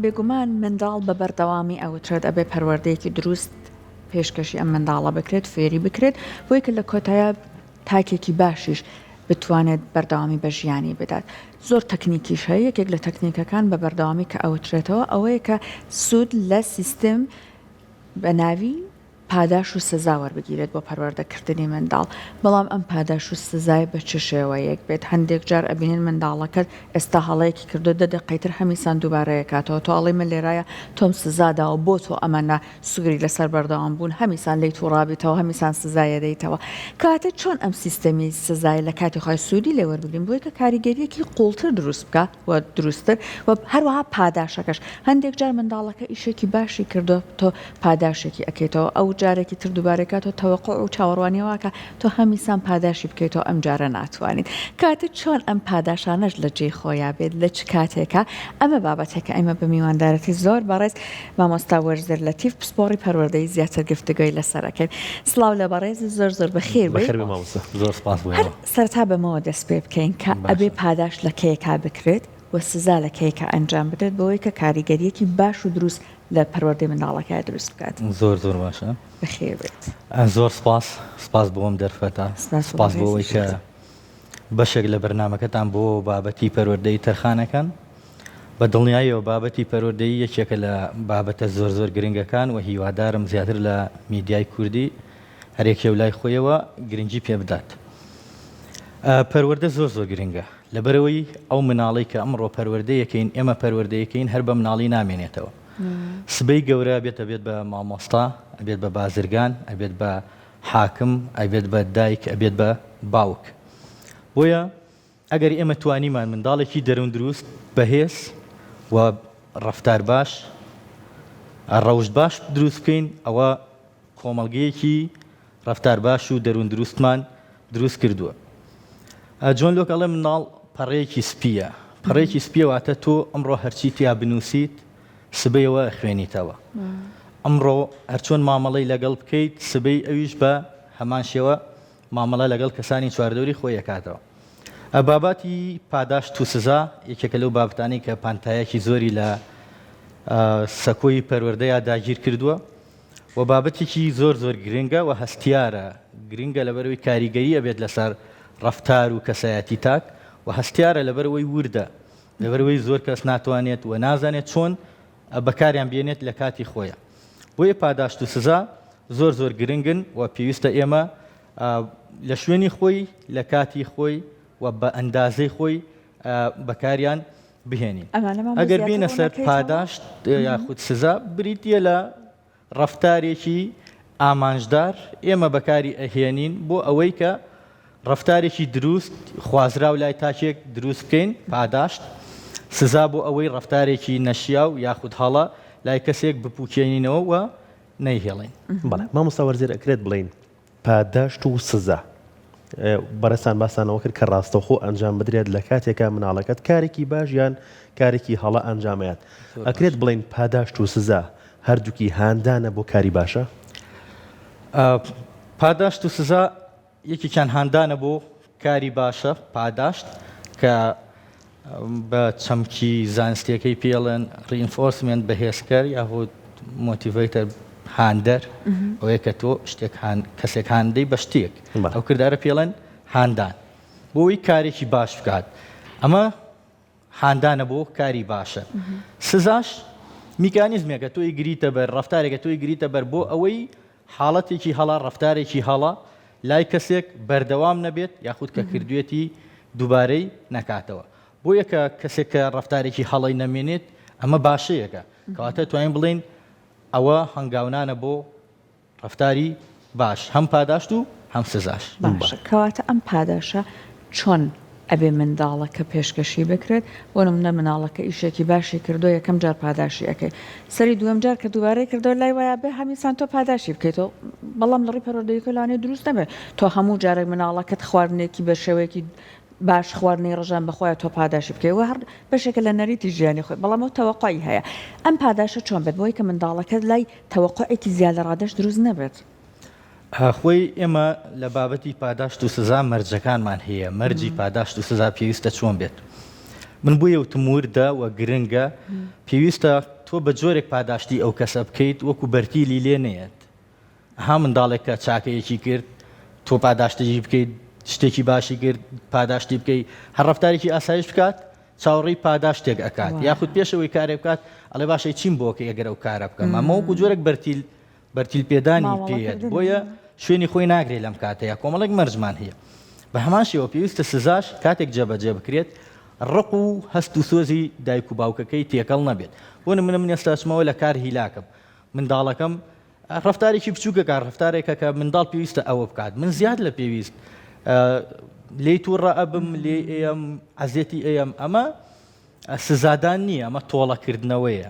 بێگومان منداڵ بە بەردەوامی ئەوترێت ئەبێ پەروەردەیەکی دروست پێشکەشی ئەم منداڵە بکرێت فێری بکرێت بۆی کە لە کۆتایە تاکێکی باشیش بتوانێت بەردەوامی بە ژیانی بدات. زۆر تەکنیکیش هەیە یەکێک لە تەکنیکەکان بە بەردەوامی کە ئەوترێتەوە ئەوەیە کە سوود لە سیستم بە ناوی پاداش و سزا وەربگیرێت بۆ پەروەردەکردنی منداڵ. بەڵام ئەم پاداش و سزای بە چ شێوەیەک بێت هەندێک جار ئەبینین منداڵەکەت ئێستا هەڵەیەکی کردو دەقەیتر هەمیسان دووبارەیە کاتەوە تۆ ئەڵێ من لێرایە تۆم سزاداوە بۆ تۆ ئەمەە سوگری لەسەر بەردەوام بوون هەمیسان لی تووڕابیتەوە هەمیسان سزایە دەیتەوە کاتە چۆن ئەم سیستەمی سزای لە کاتی خۆی سوودی لێوەربگرین بۆی کە کاریگەریەکی قوڵتر دروست بکە و دروستتر و هەروەها پاداشەکەش هەندێک جار منداڵەکە ئیشێکی باشی کردو تۆ پاداشێکی ئەکەیتەوە ئەو جارێکی تر دووبارێکاتەوە تەوەقع و چاوەڕوانیەوەکە تۆ هەمیسان پاداشی بکەیتەوە ئەم جارە ناتوانیت کاتە چۆن ئەم پاداشانەش لە جێی خۆیان بێت لە چ کاتێکە ئەمە بابەتێکە ئەمە بە میواندارەتی زۆر بەڕێز مامۆستا وەرزەر لەتیف پسپۆڕی پەروەردەی زیاتر گفتگۆی لەسەرەکەین سڵاو لە بەڕێزی زۆر بەخێر سەرتا بەمەوە دەست پێ بکەین کە ئەبێ پاداش لە کەیەکا بکرێت و سزا لە کەیەکە ئەنجام بدرێت بەوەی کە کاریگەریەکی باش و دروست لە پەروەردەی منداڵەکە دروست بکات. زۆر باشە بەخێر بێت. زۆر سپاس بۆم دەرفەتە سپاس بۆەوەی کە بەشێک لە بەرنامەکەتان بۆ بابەتی پەروەردەی تەرخانەکان بە دڵنیاییەوە بابەتی پەروەردەی یەکێکە لە بابەتە زۆر گرنگەکان و هیوادارم زیاتر لە میدیای کوردی هەرێکی و لای خۆیەوە گرنگی پێ بدات. پەروەردە زۆر گرنگە لەبەرەوەی ئەو مناڵی کە ئەمڕۆ پەروەردەیەکەین ئێمە پەروەردەیەکەین هەر بە مناڵی نامێنێتەوە. سبەی گەورە ئەبێت بە مامۆستا ئەبێت بە بازرگان ئەبێت بە حاکم ئەبێت بە دایک ئەبێت بە باوک بۆیە ئەگەر ئێمە توانیمان منداڵێکی دەروون دروست بەهێز و ڕەفتار باش ڕەوشت باش دروست بکەین ئەوە کۆمەڵگەیەکی ڕەفتار باش و دەروون دروستمان دروست کردووە. جۆن لۆکەڵێ مناڵ پەڕەیەکی سپیە پەڕەیەکی سپیە واتە تۆ ئەمڕۆ هەرچی تیا بنووسیت سبەیەوە خوێنیتەوە ئەمڕۆ هەرچۆن مامەڵەی لەگەڵ بکەیت سبەی ئەویش بە هەمان شێوە مامەڵە لەگەڵ کەسانی چواردەوری خۆی یەکاتەوە. باباتی پاداش و سزا یەکێکە لەو بابەتانەی کە پانتایەکی زۆری لە سەکۆی پەروەردەیە داگیر کردووە و بابەتێکی زۆر گرنگە و هەستیارە گرنگە لەبەرەوەی کاریگەری ئەبێت لەسەر ڕەفتار و کەسایەتی تاک و هەستیارە لەبەرەوەی وردە لەبەرەوەی زۆر کەس ناتوانێت و نازانێت چۆن بەکاریان بێنێت لە کاتی خۆیە. بۆیە پاداشت و سزا زۆر گرنگن و پێویستە ئێمە لە شوێنی خۆی لە کاتی خۆی و بە ئەندازەی خۆی بەکاریان بهێنین. ئەگەر بینە سەر پاداشت یاخود سزا بریتە لە ڕەفتارێکی ئامانجدار ئێمە بەکاری ئەهێنین بۆ ئەوەی کە ڕەفتارێکی دروست خوازرا و لای تاکێک دروست بکەین پاداشت سزا بۆ ئەوەی ڕەفتارێکی نەشیا و یاخود هەڵە لای کەسێک بپوکێنینەوە و نەیهێڵین. بەڵێ مامۆستا وەرزێر ئەکرێت بڵین پاداشت و سزا بەڕێستان باسانەوە کرد کە ڕاستەوخۆ ئەنجام بدرێت لە کاتێکا مناڵەکەت کارێکی باش یان کارێکی هەڵە ئەنجامەیەت ئەکرێت بڵین پاداشت و سزا هەردووکی هاندانە بۆ کاری باشە؟ پاداشت و سزا یەکێکیان هاندانە بۆ کاری باشە پاداشت کە بە چەمکی زانستیەکەی پێڵێن ڕینفۆرسمنت بەهێزکەر یاخود مۆتیڤیتەر هاندەر ئەوەیە کە تۆ شتێک کەسێک هاندەی بە شتێک ئەو کردارە پێڵێن هاندان بۆی کارێکی باش بکات ئەمە هاندانە بۆ کاری باشە. سزاش میکانیزمێکە تۆی گریتە بەر ڕەفتارێکە تۆی گریتە بەر بۆ ئەوەی حاڵەتێکی هەڵا ڕەفتارێکی هەڵا لای کەسێک بەردەوام نەبێت یاخود کە کردوێتی دووبارەی نەکاتەوە. بۆ یەکە کەسێک کە ڕەفتارێکی هەڵی نەمێنێت ئەمە باشەیەکە کەواتە توانین بڵین ئەوە هەنگاونانە بۆ ڕەفتاری باش هەم پاداشت و هەم سزاش. باشە کەواتە ئەم پاداشە چۆن ئەبێ منداڵەکە پێشکەشی بکرێت بۆ نمونە مناڵەکە ئیشێکی باشی کردو یەکەم جار پاداشی ئەەکەی سەری دووەم جار کە دووبارەی کردو لای وایە بێ هەمیسان تۆ پاداشی بکەیتەوە بەڵام لەڕی پەروەردەیەکە لەوانەیە دروست نەبێت تۆ هەموو جارێک مناڵەکەت خواردنێکی بە شێوەیەکی باش خواردنی ڕژان بەخۆیان تۆ پاداشی بکەی و هەر بەشێکە لە نەریتی ژیانی خۆی بەڵام ئەو تەوەقعی هەیە ئەم پاداشە چۆن بێت بۆی کە منداڵەکەت لای تەوەقعێکی زیاد لە ڕادەش دروست نەبێت. خۆی ئێمە لە بابەتی پاداشت و سزا مەرجەکانمان هەیە مەرجی پاداشت و سزا پێویستە چۆن بێت. من بۆیە وتموردە و گرنگە پێویستە تۆ بە جۆرێک پاداشتی ئەو کەسە بکەیت وەکو بەرتیلی لێ نەیەت ها منداڵێک کە چاکەیەکی کرد تۆ پاداشتێکی بکەیت شتێکی باشی کرد پاداشتی بکەیت هەر ڕەفتارێکی ئاسایش بکات چاوەڕێی پاداشتێک ئەکات یاخود پێشەوەی کارێک بکات ئەڵێ باشەی چیم بۆکە ئەگەر ئەو کارە بکەم ئەمە وەکو جۆرێک بەرتیل پێدانی پێیت بۆیە شوێنی خۆی ناگرێت لەم کاتەیە کۆمەڵێک مەرجمان هەیە بە هەمان شێوە پێویستە سزاش کاتێک جێبەجێ بکرێت ڕق و هەست و سۆزی دایک و باوکەکەی تێکەڵ نەبێت بۆ نمونە من ئێستا چمەوە لە کار هیلاکەم منداڵەکەم ڕەفتارێکی بچووکە کار ڕەفتارێکە کە منداڵ پێویستە ئەوە بکات من زیاد لە پێویست لێی تووڕە ئەبم لێ ئێم عەزیەتی ئەم ئەمە سزادان نییە ئەمە تۆڵەکردنەوەیە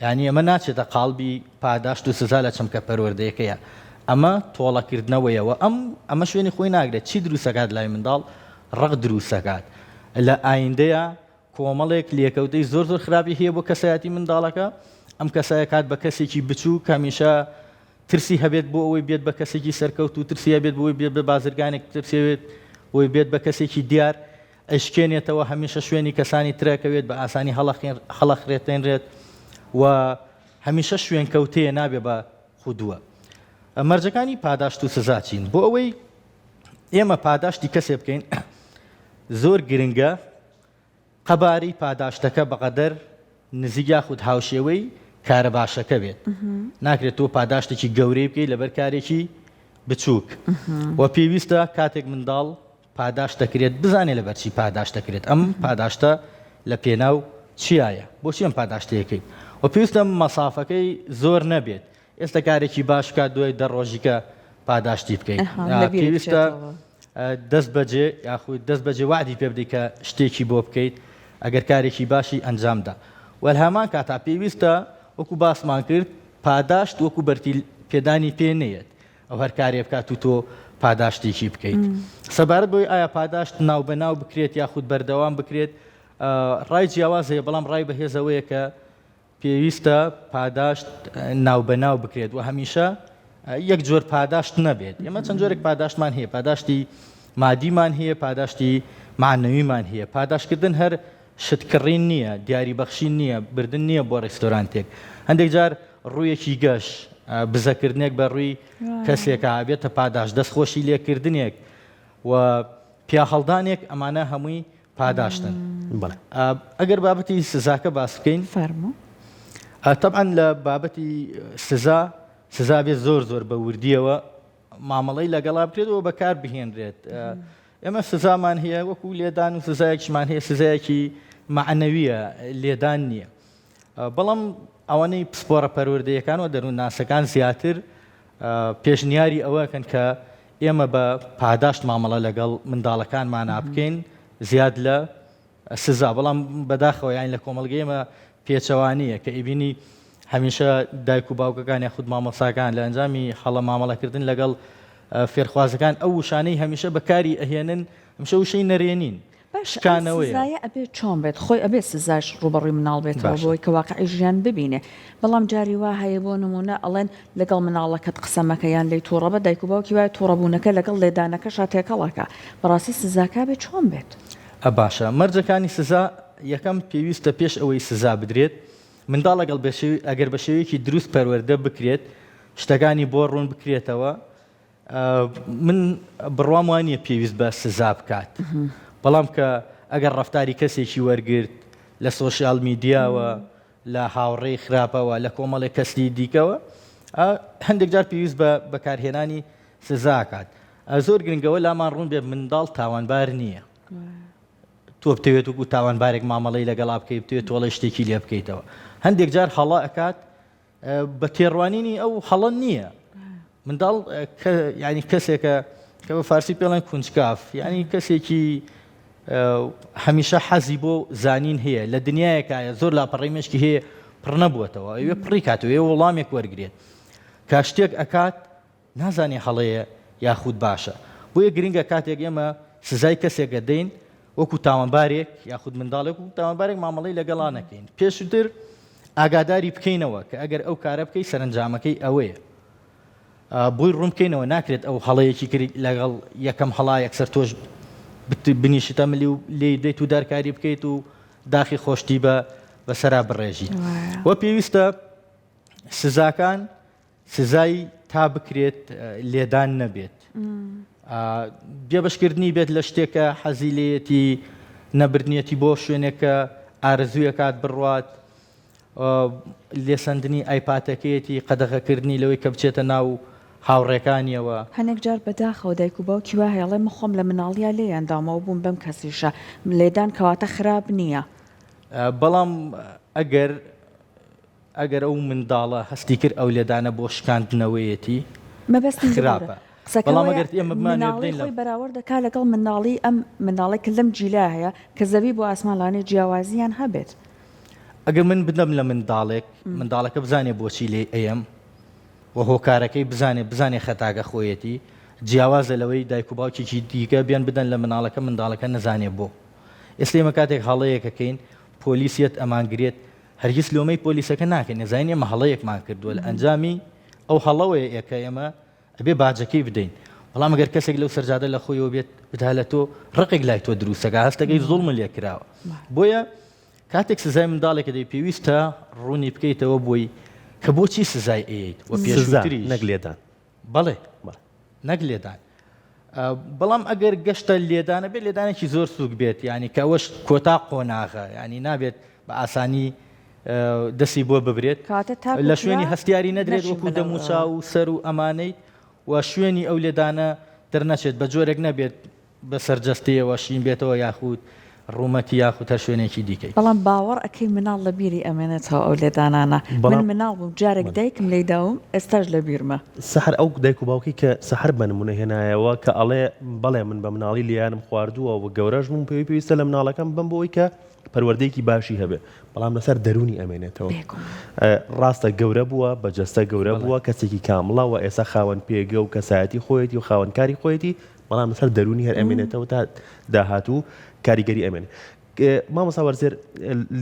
یعنی ئەمە ناچێتە قاڵبی پاداشت و سزا لە چەمکە پەروەردەیەکەیە ئەمە تۆڵەکردنەوەیەوە ئەمە شوێنی خۆی ناگرێت چی دروستەکات لای منداڵ ڕق دروستەکات لە ئایندەیە کۆمەڵێک لێکەوتەی زۆر خراپی هەیە بۆ کەسایەتی منداڵەکە ئەم کەسایە کات بە کەسێکی بچوو کەمیشە ترسی هەبێت بۆ ئەوەی بێت بە کەسێکی سەرکەوت و ترسی هەبێت بۆی بێت بە بازرگانێک ترسێت بۆی بێت بە کەسێکی دیار ئەشکێنێتەوە هەمیشە شوێنی کەسانی ترەکەوێت بە ئاسانی هەڵەخرێتێنرێت و هەمیشە شوێن کەوتەیە نابێ بە خودووە مەرجەکانی پاداشت و سزا چین بۆ ئەوەی ئێمە پاداشتی کەسێ بکەین زۆر گرنگە قەباری پاداشتەکە بەقەدەر نزیک یاخود هاوشێوەی کارە باشەکە بێت ناکرێت تۆ پاداشتێکی گەورەی بکەیت لەبەر کارێکی بچووک و پێویستە کاتێک منداڵ پاداش دەکرێت بزانێت لەبەرچی پاداش دەکرێت ئەم پاداشتە لە پێناو چیایە بۆچی ئەم پاداشتەیەکەی و پێویستە مەسافەکەی زۆر نەبێت ئێستا کارێکی باش کات دوای دە ڕۆژیکە پاداشتی بکەیت پێویستە دەست بەجێ یاخود دەست بەجێ وعدی پێ بدەیت کە شتێکی بۆ بکەیت ئەگەر کارێکی باشی ئەنجامدا وەلهامان کاتا پێویستە وەکو باسمان کرد پاداشت وەکو بەرتیل پێدانی پێ نەیەت ئەو هەر کارێ بکات و تۆ پاداشتێکی بکەیت سەبارەت بۆی ئایا پاداشت ناو بەناو بکرێت یاخود بەردەوام بکرێت ڕای جیاواز هەیە بەڵام ڕای بەهێزەوەیە کە پێویستە پاداشت ناو بەناو بکرێت و هەمیشە یەک جۆر پاداشت نەبێت ئێمە چەند جۆرێک پاداشتمان هەیە پاداشتی مادیمان هەیە پاداشتی معنەویمان هەیە پاداشکردن هەر شتکڕین نییە دیاریبەخشین نییە بردن نییە بۆ ڕێستۆرانتێک هەندێک جار ڕوویەکی گەش بزەکردنێک بە ڕووی کەسێکە بێتە پاداش دەستخۆشی لێکردنێک و پیا هەڵدانێک ئەمانە هەمووی پاداشتن ئەگەر بابەتی سزاکە باس بکەین فەرموو طبعا لە بابەتی سزا بێت زۆر بە وردیەوە مامەڵەی لەگەڵا بکرێتەوە بەکار بهێنرێت ئێمە سزامان هەیە وەکو لێدان و سزایەکیمان هەیە سزایەکی معنەویە لێدان نییە بەڵام ئەوانەی پسپۆرە پەروەردەیەکان و دەروونناسەکان زیاتر پێشنیاری ئەوەکەن کە ئێمە بە پاداشت مامەڵە لەگەڵ منداڵەکانمان بکەین زیاد لە سزا بەڵام بەداخەوە یان لە کۆمەڵگەی ئێمە پێچەوانیە کە ئیبینی هەمیشە دایک و باوکەکان یاخود مامۆساکان لە ئەنجامی هەڵە مامەڵەکردن لەگەڵ فێرخوازەکان ئەو وشانەی هەمیشە بەکاری ئەهێنن هەمیشە وشەی نەرێنین شکانەوەی ئەبێ چۆن بێت خۆی ئەبێ سزاش ڕوبەڕووی مناڵ بێتەوە بۆی کە واقعی ژیان ببینێ بەڵام جاری وا هەیە بۆ نمونە ئەڵێن لەگەڵ مناڵەکەت قسەمەکەیان لی تووڕە بە دایک و باوکی وایە تووڕەبوونەکە لەگەڵ لێدانەکە شاتێکەڵەکە بەڕاستی سزاکە بێت چۆن بێت باشە مەرجەکانی سزا یەکەم پێویستە پێش ئەوەی سزا بدرێت منداڵ لەگەڵ ئەگەر بە شێوەیەکی دروست پەروەردە بکرێت شتەکانی بۆ ڕوون بکرێتەوە من بڕوام وانە پێویست بە سزا بکات بەڵام کە ئەگەر ڕەفتاری کەسێکی وەرگرت لە سۆشیال میدیاوە لە هاوڕێی خراپەوە لە کۆمەڵێک کەسی دیکەوە هەندێک جار پێویست بە بەکارهێنانی سزاکات زۆر گرنگەوە لامان ڕوون بێ منداڵ تاوانبار نییە تۆ بتەوێت وەکو تاوانبارێک مامەڵەی لەگەڵا بکەیت بتوێت تۆڵە شتێکی لێ بکەیتەوە هەندێک جار هەڵا ئەکات بە تێڕوانینی ئەو هەڵە نییە منداڵ ینی کەسێکە کە بە فارسی پێڵێن کونجکاف ینی کەسێکی هەمیشە حەزی بۆ زانین هەیە لە دنیایەکایە زۆر لاپەڕی مشکی هەیە پڕ نەبووەتەوە ئەوێ پڕی کاتەوە ئێوە وەڵامێک وەرگێت کا شتێک ئەکات نازانێ هەڵەیە یاخود باشە بۆیە گرنگە کاتێک ئێمە سزای کەسێکە دەین وەکو تاوانبارێک یاخود منداڵێک و تاوانبارێک مامەڵەی لەگەڵا نەکەین پێشتر ئاگاداری بکەینەوە کە ئەگەر ئەو کارە بکەی سەرنجامەکەی ئەوەیە بۆی ڕوون بکەینەوە ناکرێت ئەو هەڵەیەکی کرد لەگەڵ یەکەم هەڵا یەکسەر تۆش بنیشتە ملی و لێ دەیت و دارکاری بکەیت و داخی خۆشتی بەسەرا بڕێژی وە پێویستە سزاکان سزای تا بکرێت لێدان نەبێت بێبەشکردنی بێت لە شتێکە حەزی لێتی نەبردنیەتی بۆ شوێنێکە ئارزوویەکات بڕوات لێسەندنی ئایپاتەکەیەتی قەدەغەکردنی لەوەی کە بچێتە ناو هاوڕێکانیەوە هەنێک جار بەداخەوە دایک و باوکی وا هێڵێ مخۆم لە مناڵیا لێیاندامەوە بووم بەم کەسیشە لێدان کەواتە خراپ نییە بەڵام ئەگەر ئەو منداڵە هەستی کرد ئەو لێدانە بۆ شکاندنەوەیەتی مەبەستی خراپە بەڵام ئەگەر ئێمە خۆی بەراورد دەکا لەگەڵ مناڵی ئەم مناڵێک لەم جیلا هەیە کە زەوی بۆ ئاسمانلانێ جیاوازیان هەبێت ئەگەر من بدەم لە منداڵەکە بزانێ بۆچی لێ ئەم و هۆکارەکەی بزانێ خەتاگە خۆیەتی جیاوازە لەوەی دایک و باوکێکی دیکە بیان بدەن لە منداڵەکە نەزانێ بۆ ئێستا ئێمە کاتێک هەڵەیەکەکەین پۆلیسیەت ئەمانگرێت هەرگیز لۆمەی پۆلیسەکە ناکەین نەزانین ئێمە هەڵەیەکمان کردووە لە ئەنجامی ئەو هەڵەوەی ئێکە ئێمە ئەبێ باجەکەی بدەین بەڵام ئەگەر کەسێک لەو سەرجادە لە خۆیەوە بێت بدا لە تۆ ڕقێک لای تۆ دروستەکە هەستەکەی زوڵم لێ کراوە بۆیە کاتێک سزای منداڵێکە دەی پێویستە ڕوونی بکەیتەوە بۆی کە بۆچی سزای ئەیت و پێشتری نەگلێدان بەڵێ نەک لێدان بەڵام ئەگەر گەشتە لێدانە بێت لێدانێکی زۆر سووک بێت ینی کە ئەوەش کۆتا قۆناغە ینی نابێت بە ئاسانی دەستی بۆ ببرێت لە شوێنی هەستیاری نەدرێت وەکو دەموچا و سەر و ئەمانەی و شوێنی ئەو لێدانە دەرنەچێت بە جۆرێک نەبێت بە سەرجەستەیەوە شین بێتەوە یاخود ڕوومەتی یاخود هەر شوێنێکی دیکەی بەڵام باوەڕ ئەەکەی مناڵ لە بیری ئەمێنێتەوە ئەو لێدانانە من مناڵ بووم جارێک دایکم لێی داوم ئێستاش لە بیرمە سەحر ئەو دایک و باوکی کە سەحر بە نمونە هێنایەوە کە ئەڵێ بەڵێ من بە مناڵی لیانم خواردووە و گەورەش بووم پێویستە لە مناڵەکەم بم بۆی کە پەروەردەیەکی باشی هەبێ بەڵام لەسەر دەرونی ئەمێنێتەوە ڕاستە گەورە بووە بەجەستە گەورە بووە کەسێکی کامڵە و ئێستا خاوەن پێگە و کەسایەتی خۆیەتی و خاوەنکاری خۆیەتی بەڵام لەسەر دەرونی هەر ئەمێنێتەوە تا داهاتوو کاریگەری ئەمێنێت مامۆستا وەرزێر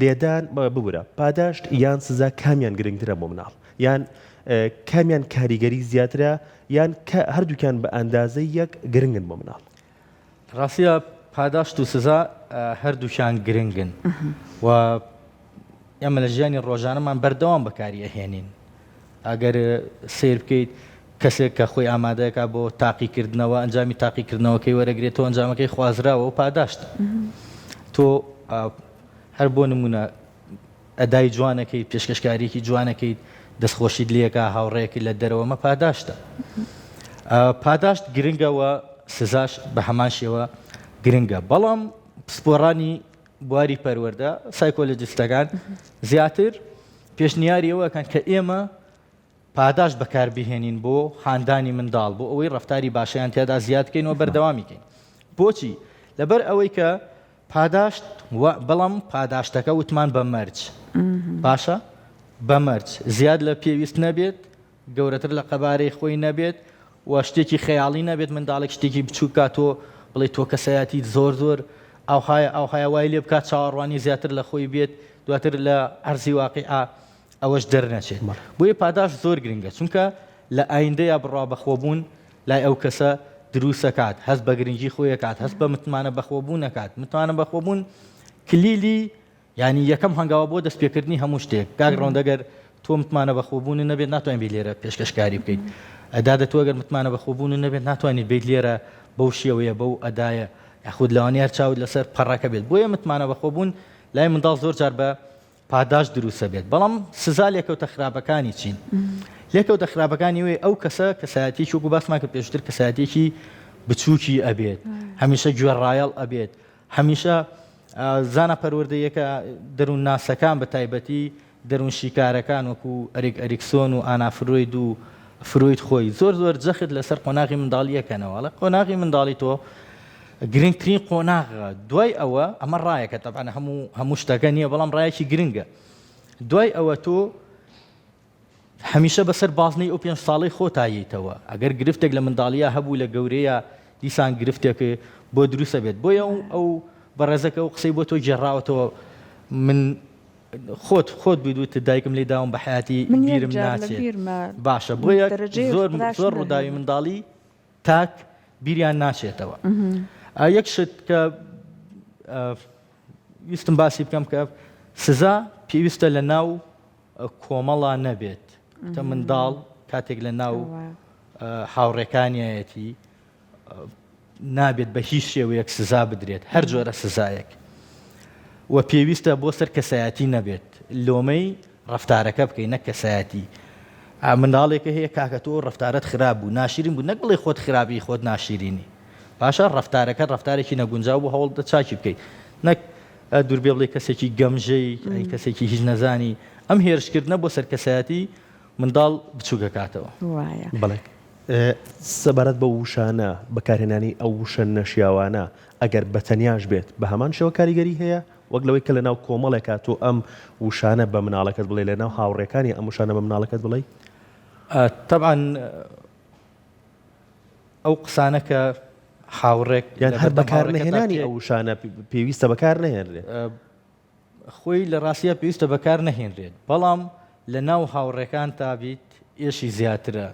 لێدان ببورە پاداشت یان سزا کامیان گرنگترە بۆ مناڵ یان کامیان کاریگەری زیاترە یان هەردووکیان بە ئەندازەی یەک گرنگن بۆ مناڵ ڕاستیە پاداشت و سزا هەردووشان گرنگن و ئێمە لە ژیانی ڕۆژانەمان بەردەوام بەکاری ئەهێنین ئەگەر سیر بکەیت کەسێک کە خۆی ئامادەیەکە بۆ تاقیکردنەوە ئەنجامی تاقیکردنەوەکەی وەرەگرێتەوە ئەنجامەکەی خوازراوە و پاداشت تۆ هەر بۆ نمونە ئەدای جوانەکەی پێشکەشکاریکی جوانەکەی دەستخۆشیت لێکە هاوڕێیەکی لە دەرەوەمە پاداشتە پاداشت گرنگەوە سزاش بە هەمان شێوە گرنگە بەڵام پسپۆڕانی بواری پەروەردە سایکۆلۆجیستەکان زیاتر پێشنیاری ئەوەکەن کە ئێمە پاداش بەکاربهێنین بۆ خاندانی منداڵ بۆ ئەوەی ڕفتاری باشیان تێدا زیادکەینەوە بەردەوامیکەین بۆچی لەبەر ئەوەی کە پاداشت بەڵام پاداشتەکە وتمان بە مەرج باشە بە مەرج زیاد لە پێویست نەبێت گەورەتر لە قەبارەی خۆی نەبێت و شتێکی خەیاڵی نەبێت منداڵێک شتێکی بچووکات تۆ بڵێ تۆ کەسایەتی زۆر ئاوخایە وای لێ بکات چاوەڕوانی زیاتر لە خۆی بێت دواتر لە ئەرزی واقعا ئەوەش دەرنەچێت بۆیە پاداش زۆر گرنگە چونکە لە ئایندەیە بڕوا بەخۆبوون لای ئەو کەسە دروستەکات هەست بە گرنگی خۆیەکات هەست بە متمانە بەخۆبوونەکات متمانە بەخۆبوون کلیلی ینی یەکەم هەنگاوە بۆ دەستپێکردنی هەموو شتێک کاگڕۆن دەگەر تۆ متمانە بەخۆبوون نەبێت ناتوانین بێت لێرە پێشکەشکاری بکەیت ئەدا تۆ ئەگەر متمانە بەخۆبوون نەبێت ناتوانیت بێت لێرە بەو شێوەیە بەو ئەدایە یاخود لەوانەیە چاوت لەسەر پەڕەکە بێت بۆیە متمانە بەخۆبوون لای منداڵ زۆر جار بە پاداش دروستە بێت بەڵام سزا لێکەوتە خراپەکانی چین لێکەوتە خراپەکانی وێ ئەو کەسە کەسایەتێکی وەکو باسمان کە پێشتر کەسایەتێکی بچووکی ئەبێت هەمیشە گوێڕایەڵ ئەبێت هەمیشە زانە پەروەردەیەکە دەروون ناسەکان بە تایبەتی دەروون شیکارەکان وەکو ئەریکسۆن و ئانافرۆید و فرۆید خۆی زۆر جەخت لەسەر قۆناغی منداڵیەکەنەوە لە قۆناغی منداڵی تۆ گرنگترین قۆناغە دوای ئەوە ئەمە ڕایەکە تەبانە هەموو شتەکە نییە بەڵام ڕایەکی گرنگە دوای ئەوە تۆ هەمیشە بەسەر بازنەی ئەو 5 ساڵەی خۆتاییتەوە ئەگەر گرفتێک لە منداڵیە هەبوو لە گەورەیە دیسان گرفتێک بۆ دروستە بێت بۆیە ئەو بەڕێزەکە و قسەی بۆ تۆ گێڕاوەتەوە من خۆت بیدوتە دایکم لێ داوم بە حیاتی بیرم ناچێت باشە بۆیە زۆر ڕووداوی منداڵی تاک بیریان ناچێتەوە یەک شت کە ویستم باسی بکەم کە سزا پێویستە لە ناو کۆمەڵە نەبێت تە منداڵ کاتێک لە ناو هاوڕێکانیەتی نابێت بە هیچ شێوەیەک سزا بدرێت هەر جۆرە سزایەک و پێویستە بۆ سەر کەسایەتی نەبێت لۆمەی ڕەفتارەکە بکەی نەک کەسایەتی منداڵێکە هەیە کاکە تۆ ڕەفتارەت خراپ بوو ناشرین بوو نەک بڵێ خۆت خراپی خۆت ناشرینی باشە ڕەفتارەکە ڕەفتارێکی نەگونجاو بوو هەوڵ چاکی بکەیت نەک دووربێ بڵێ کەسێکی گەمژەی کەسێکی هیچ نەزانی ئەم هێرشکردنە بۆ سەر کەسایەتی منداڵ بچووکە کاتەوە بەڵێ سەبارەت بە وشانە بەکارهێنانی ئەو وشە نەشیاوانە ئەگەر بەتەنیاش بێت بە هەمان شێوە کاریگەری هەیە وەک لەوەی کە لە ناو کۆمەڵێکا تۆ ئەم وشانە بە مناڵەکەت بڵێ لە ناو هاوڕێکانی ئەم وشانە بە مناڵەکەت بڵێ طبعا ئەو قسانە کە هاوڕێک یان هەر بەکار نهێنانی ئەو وشانە پێویستە بەکار نهێنرێت خۆی لە ڕاستیە پێویستە بەکار نەهێنرێت بەڵام لە ناو هاوڕێکان تابیت ئێشی زیاترە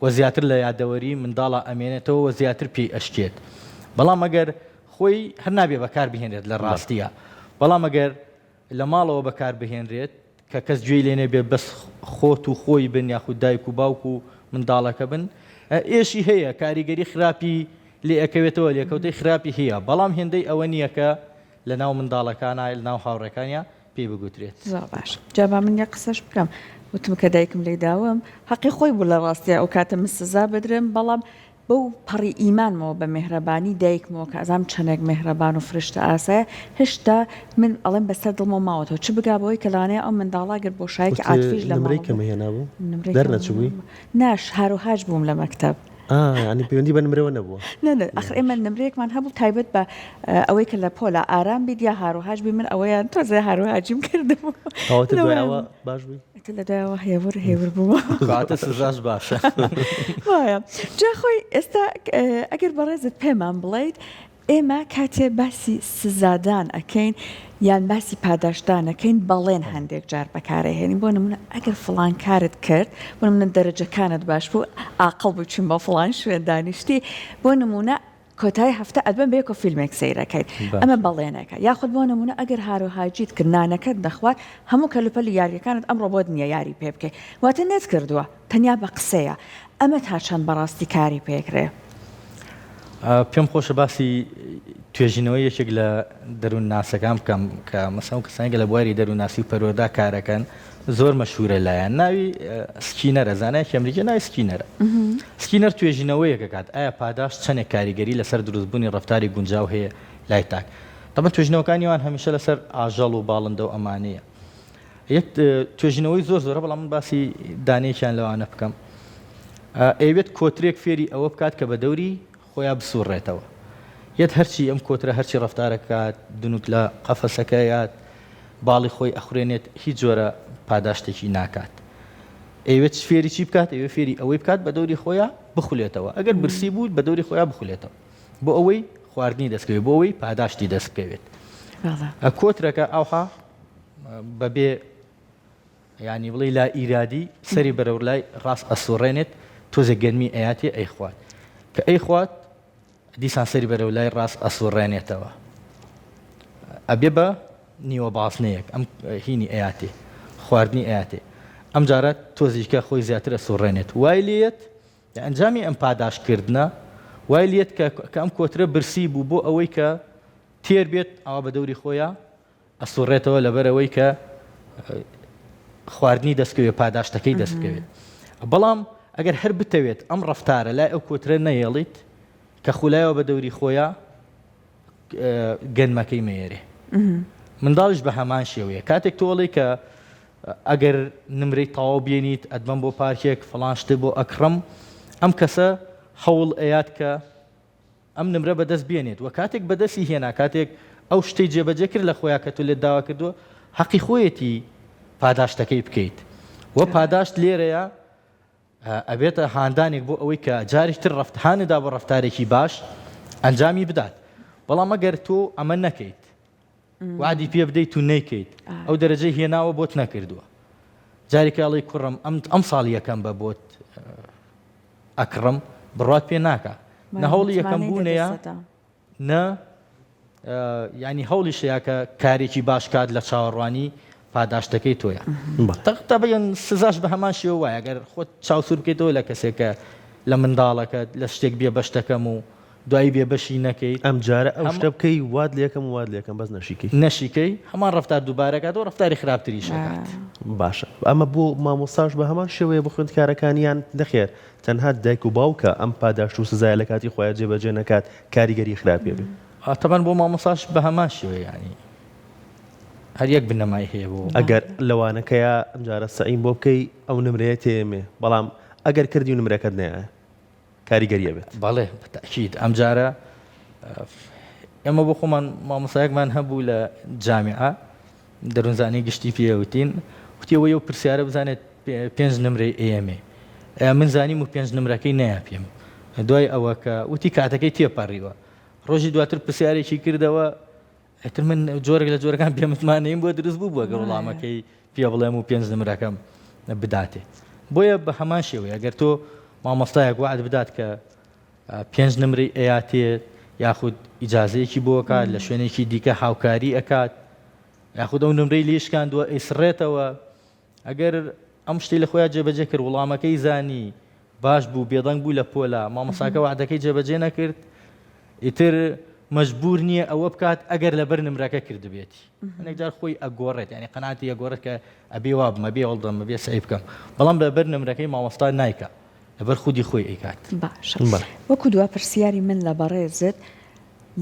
و زیاتر لە یادەوەری منداڵە ئەمێنێتەوە و زیاتر پێی ئەشکێت بەڵام ئەگەر خۆی هەر نابێ بەکار بهێنرێت لە ڕاستیە بەڵام ئەگەر لە ماڵەوە بەکار بهێنرێت کە کەس گوێی لێنێ بێ بەس خۆت و خۆی بن یاخود دایک و باوک و منداڵەکە بن ئێشی هەیە کاریگەری خراپی لێ ئەکەوێتەوە لێکەوتەی خراپی هەیە بەڵام هێندەی ئەوە نییە کە لە ناو منداڵەکانە لە ناو هاوڕێکانە پێی بگوترێت باش جابا من یە قسەش بکەم وتم کە دایکم لێ داوم حەقی خۆی بوو لە ڕاستیە ئەو کاتە من سزا بدرم بەڵام بەو پەڕی ئیمانمەوە بە مهرەبانی دایکمەوە کە ئەزام چەندێک مهرەبان و فرشتە ئاسایە هێشتا من ئەڵێم بەسەر دڵمە ماوەتەوە چ بگا بەوەی کە لەوانەیە ئەو منداڵا گەر بۆشایەکی عاتفیش لە نمرەی کەمە هێنابوو دەرنەچووی ناش هاروهاج بووم لە مەکتەب ینی پەیوەندی بە نمرەوە نەبووە ئەخر ئێمە نمرەیەکمان هەبوو تایبەت بە ئەوەی کە لە پۆلە ئارام بیت یا هاروهاج بی من ئەوەیان تۆزێ هاروهاجیم کردبوو دوایەوە باش بووی لە دوایەوە هێور بووە کاتە سزاش باشە وایە جا خۆی ئێستا ئەگەر بەڕێزت پێمان بڵیت ئێمە کاتێ باسی سزادان ئەکەین یان باسی پاداشدانەکەین بەڵێن هەندێک جار بەکارەهێنین بۆ نمونە ئەگەر فڵان کارت کرد بۆ نمونە دەرەجەکانت باش بوو عاقڵ بوو چین بە فڵان شوێن دانیشتی بۆ نمونە کۆتای هەفتە ئەدبەن بەیەکۆ فیلمێک سەیرەکەین ئەمە بەڵێنەکە یاخود بۆ نمونە ئەگەر هاروهاجیت کرد نانەکەت دەخوات هەموو کەلوپەلی یاریەکانت ئەمڕۆ بۆت نییە یاری پێ بکەیت واتە نێت کردووە تەنیا بە قسەیە ئەمە تا چەند بەڕاستی کاری پێکرێ پێم خۆشە باسی توێژینەوەی یەکێک لە دەروون ناسەکان بکەم کە مەسەڵەن کەسانی لە بواری دەروون ناسی و پەروەردا کارەکەن زۆر مەشهورە لایەن ناوی سکینەرە زانایەکی ئەمریکی ناوی سکینەرە سکینەر توێژینەوەیەکە کات ئایا پاداش چەندێک کاریگەری لەسەر دروستبوونی ڕەفتاری گونجاو هەیە لای تاک تەمە توێژینەوەکانیوان هەمیشە لەسەر ئاژەڵ و باڵندە و ئەمانەیە یەک توێژینەوەی زۆرە بەڵام من باسی دانێکیان لەوانە بکەم ئەوێت کۆترێک فێری ئەوە بکات کە بە دەوری خۆیان بسوڕێتەوە یەت هەرچی ئەم کۆترە هەرچی ڕەفتارەکات دنوک لە قەفەسەکەیات باڵی خۆی ئەخورێنێت هیچ جۆرە پاداشتێکی ناکات ئەوێت فێری چی بکات ئەوێ فێری ئەوەی بکات بە دەوری خۆیان بخولێتەوە ئەگەر برسی بوو بە دەوری خۆیان بخولێتەوە بۆ ئەوەی خواردنی دەستکەوێت بۆ ئەوەی پاداشتی دەستکەوێت کۆترەکە ئەوها بەبێ ینی بڵێ لا ئیرادی سەری بەرەولای ڕاست ئەسوڕێنێت تۆزێک گەرمی ئەیاتی ئەی خوات کە ئەی خوات دیسان سەری بەرەولای ڕاست ئەسوڕێنێتەوە ئەبێ بە نیوە باسنەیەک ئەم هینی ئەیاتێ خواردنی ئەیاتێ ئەم جارە تۆزیکە خۆی زیاتر ئەسوڕێنێت وای لێت ئەنجامی ئەم پاداشکردنە وای لێت کە ئەم کۆترە برسی بوو بۆ ئەوەی کە تێر بێت ئەوە بە دەوری خۆیان ئەسوڕێتەوە لەبەرەوەی کە خواردنی دەستکەوێت پاداشتەکەی دەستکەوێت بەڵام ئەگەر هەر بتەوێت ئەم ڕەفتارە لای ئەو کۆترە نەیەڵیت کە خولایەوە بە دەوری خۆیان گەنمەکەی مێرێ منداڵش بە هەمان شێوەیە کاتێک تۆڵی کە ئەگەر نمرەی تەواو بێنیت ئەدبەم بۆ پارکێک فڵان شتێ بۆ ئەکڕم ئەم کەسە هەوڵ ئەیات کە ئەم نمرە بەدەست بێنێت و کاتێک بەدەستی هێنا کاتێک ئەو شتەی جێبەجێ کرد لە خۆیان کە تۆ لێت داوا کردووە حەقی خۆیەتی پاداشتەکەی بکەیت وە پاداشت لێرەیە ئەبێتە هاندانێک بۆ ئەوەی کە جاریشتر ڕەفتهانەدا بۆ ڕەفتارێکی باش ئەنجامی بدات بەڵام ئەگەر تۆ ئەمە نەکەیت وعدی پێ بدەیت و نەیکەیت ئەو دەرەجەی هێناوە بۆت نەکردووە جارێکاڵی کوڕم ئەم ساڵی یەکەم بە بۆت ئەکڕم بڕات پێ ناکە نە هەوڵی یەکەم بوونەیە نە ینی هەوڵی شەیەکە کارێکی باش کات لە چاوەڕوانی پاداشتەکەی تۆیە تەبەن سزاش بە هەمان شێوە وایە ئەگەر خۆت چاوسور بکەیتەوە لە کەسێکە لە منداڵەکەت لە شتێک بێ بەشتەکەم و دوایی بێ بەشی نەکەیت ئەم جارە ئەو شتە بکەی واد لێکم واد لێکم بەس نەشیکەی هەمان ڕفتار دووبارەکات و ڕفتاری خراپتری شەکات باشە ئەمە بۆ مامۆستاش بە هەمان شێوەیە بە خوێندکارەکانیان دەخێر تەنها دایک و باوکە ئەم پاداشت و سزای لە کاتی خۆیان جێبەجێ نەکات کاریگەری خراپێ بێ تەبەن بۆ مامۆستاش بە هەمان شێوە ینی هەر یەک بنەمای هەیە بۆ ئەگەر لەوانەکەیە ئەمجارە سەعین بۆ بکەی ئەو نمرەیە تێمێ بەڵام ئەگەر کردی و نمرەکەت نایە کاریگەریە بێت بەڵێ بەتەکید ئەم جارە ئێمە بۆ خۆمان مامۆستایەکمان هەبوو لە جامیعە دەروونزانی گشتی پێوتین وتیەوە و پرسیارە بزانێت 5 نمرەی ئێمێ من زانیم و 5 نمرەکەی نایە پێم دوای ئەوە کە وتی کاتەکەی تێپەڕیوە ڕۆژی دواتر پرسیارێکی کردەوە ئەتر من جۆرێک لە جۆرەکان پێمتمانەیم بۆ دروست بوو بووە گەڕ وەڵامەکەی پێ بڵێم و 5 نمرەکەم بداتێ بۆیە بە هەمان شێوەیە ئەگەر تۆ مامۆستایەک وعد بدات کە 5 نمرەی ئەیاتێت یاخود ئیجازەیەکی بۆ کات لە شوێنێکی دیکە هاوکاری ئەکات یاخود ئەو نمرەی لێشکاندووە ئەیسڕێتەوە ئەگەر ئەم شتەی لە خۆیان جێبەجێ کرد وەڵامەکەی زانی باش بوو بێدەنگ بوو لە پۆلا مامۆستاکە وعدەکەی جێبەجێ نەکرد ئیتر مەجبور نییە ئەوە بکات ئەگەر لەبەر نمرەکە کردبێتی ئەنێکجار خۆی ئەگۆڕێت ینی قەناعەتی ئەگۆڕێت کە ئەبێ وا بمە بێ هەڵدەم بێ سعی بکەم بەڵام لەبەر نمرەکەی مامۆستا نایکە لەبەر خودی خۆی ئەیکات باشە وەکو دووە پرسیاری من لە بەڕێزت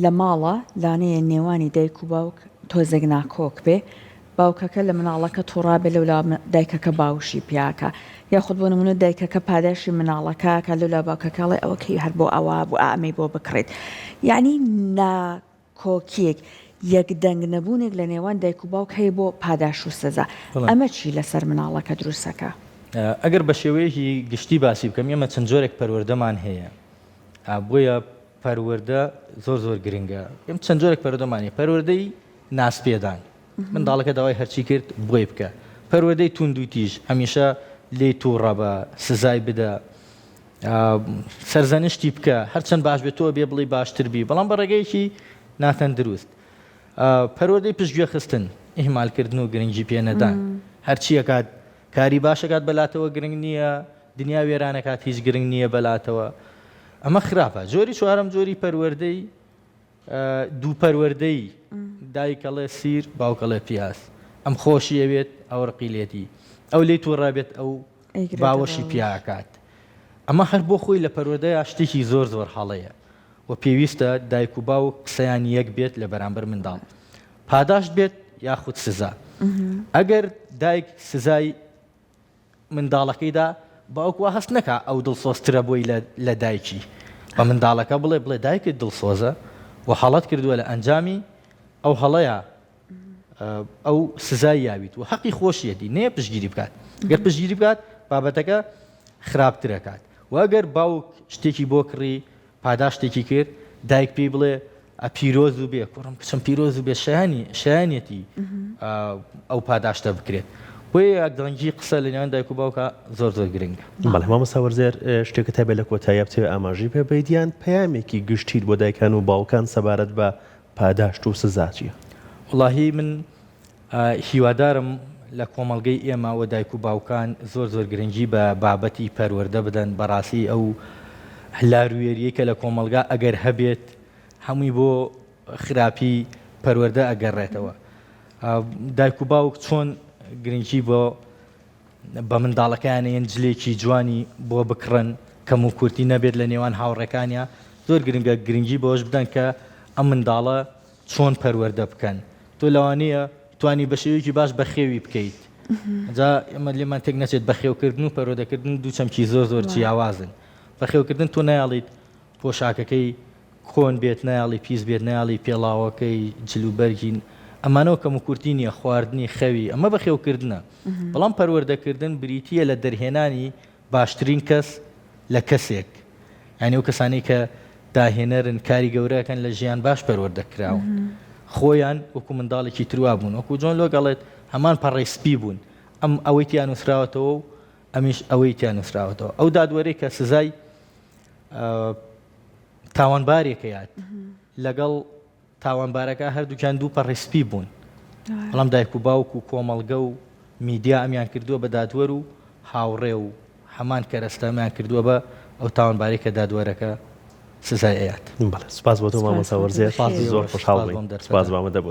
لە ماڵە لانەیە نێوانی دایک و باوک تۆزێک ناکۆک بێ باوکەکە لە مناڵەکە تووڕابێ لەولا دایکەکە باوشی پیاکە یاخود بۆ نمونە دایکەکە پاداشی مناڵەکە لەولا باوکەکەڵێ ئەوەکەی هەر بۆ ئەوە بۆ ئامەی بۆ بکڕێت یعنی ناکۆکیەک یەک دەنگ نەبوونێک لە نێوان دایک و باوک هەیە بۆ پاداش و سزا ئەمە چی لەسەر مناڵەکە دروستەکە ئەگەر بە شێوەیەکی گشتی باسی بکەم ئێمە چەند جۆرێک پەروەردەمان هەیە بۆیە پەروەردە زۆر گرنگە ئێم چەند جۆرێک پەروەردەمانی پەروەردەی ناسپێدان منداڵەکە داوای هەرچی کرد بۆی بکە پەروەردەی توند و تیژ هەمیشە لێ تووڕە بە سزای بدە سەرزەنشتی بکە هەرچەند باش بێت تۆ بێ بڵی باشتر بی بەڵام بە ڕێگەیەکی ناتەن دروست پەروەردەی پشتگوێ خستن ئیهمالکردن و گرنگی پێ نەدان هەرچی ئەکات کاری باشەکات بەلاتەوە گرنگ نییە دنیا وێرانەکات هیچ گرنگ نییە بەلاتەوە ئەمە خراپە جۆری چوارەم جۆری پەروەردەی دوو پەروەردەی دایکەڵێ سیر باوکەڵێ پیاس ئەم خۆشی ئەوێت ئەو ڕقیلێتی ئەو لێی تووڕابێت ئەو باوەشی پیاکات ئەمە هەر بۆ خۆی لە پەروەردەیە شتێکی زۆر هەڵەیە و پێویستە دایک و باوک قسەیان یەک بێت لە بەرامبەر منداڵ پاداشت بێت یاخود سزا ئەگەر دایک سزای منداڵەکەیدا باوک وا هەست نەکا ئەو دڵسۆزترە بۆی لە دایکی بە منداڵەکە بڵێ دایکت دڵسۆزە و هەڵەت کردووە لە ئەنجامی ئەو هەڵەیە ئەو سزای یاویت و حەقی خۆشیەتی نەیە پشگیری بکات گەر پشگیری بکات بابەتەکە خراپترەکات و ئەگەر باوک شتێکی بۆ کڕی پاداشتێکی کرد دایک پێی بڵێ پیرۆز و بێ کوڕم کچم پیرۆز و بێ شایانێتی ئەو پاداشتە بکرێت بۆیە ئەگدەنگی قسە لە نێوان دایک و باوکە زۆر گرنگە بەڵێ مامۆستا وەرزێر شتێکە هەبێت لە کۆتاییە بتێ ئاماژی پێ بەیدیان پەیامێکی گشتیت بۆ دایکان و باوکان سەبارەت بە پاداشت و سزا چییە؟ وڵاهی من هیوادارم لە کۆمەڵگەی ئێمە و دایک و باوکان زۆر گرنگی بە بابەتی پەروەردە بدەن بەڕاستی ئەو هەلاروێریە کە لە کۆمەلگا ئەگەر هەبێت هەمووی بۆ خراپی پەروەردە ئەگەڕێتەوە دایک و باوک چۆن گرنگی بە منداڵەکانیان جلێکی جوانی بۆ بکڕن کەم و کورتی نەبێت لە نێوان هاوڕێکانیە زۆر گرنگە گرنگی بۆش بدەن کە ئەم منداڵە چۆن پەروەردە بکەن تۆ لەوانەیە توانی بە شێوەیەکی باش بەخێوی بکەیت جا ئەمە لێمان تێک نەچێت بەخێوکردن و پەروەردەکردن دوو چەمکی زۆر جیاوازن بەخێوکردن تۆ نایاڵیت پۆشاکەکەی کۆن بێت نایاڵی پیس بێت نایاڵی پێڵاوەکەی جلوبەرگین ئەمانەوە کەم و کورتی نییە خواردنی خەوی ئەمە بەخێوکردنە بەڵام پەروەردەکردن بریتیە لە دەرهێنانی باشترین کەس لە کەسێک یعنی ئەو کەسانی کە داهێنەرن کاری گەورەکەن لە ژیان باش پەروەردەکراون خۆیان وەکو منداڵێکی تروا بوون وەکو جۆن لۆگەڵێت هەمان پەڕی سپی بوون ئەم ئەوەی تیان نووسراوەتەوە و ئەمیش ئەوەی تیان نووسراوەتەوە ئەو دادوەرەی کە سزای تاوانبارێکەیات لەگەڵ تاوانبارەکە هەردووکیان دوو پەڕیسپی بوون بەڵام دایک و باوک و کۆمەڵگە و میدیا ئەمیان کردووە بە دادوەر و هاوڕێ و هەمان کەرەستەمیان کردووە بە ئەو تاوانباری کە دادوەرەکە سزای ئەیات. سپاس بۆ تۆ مامۆستا وەرزێ، زۆر خۆشحاڵ بووین. سپاس بامە دەبوو.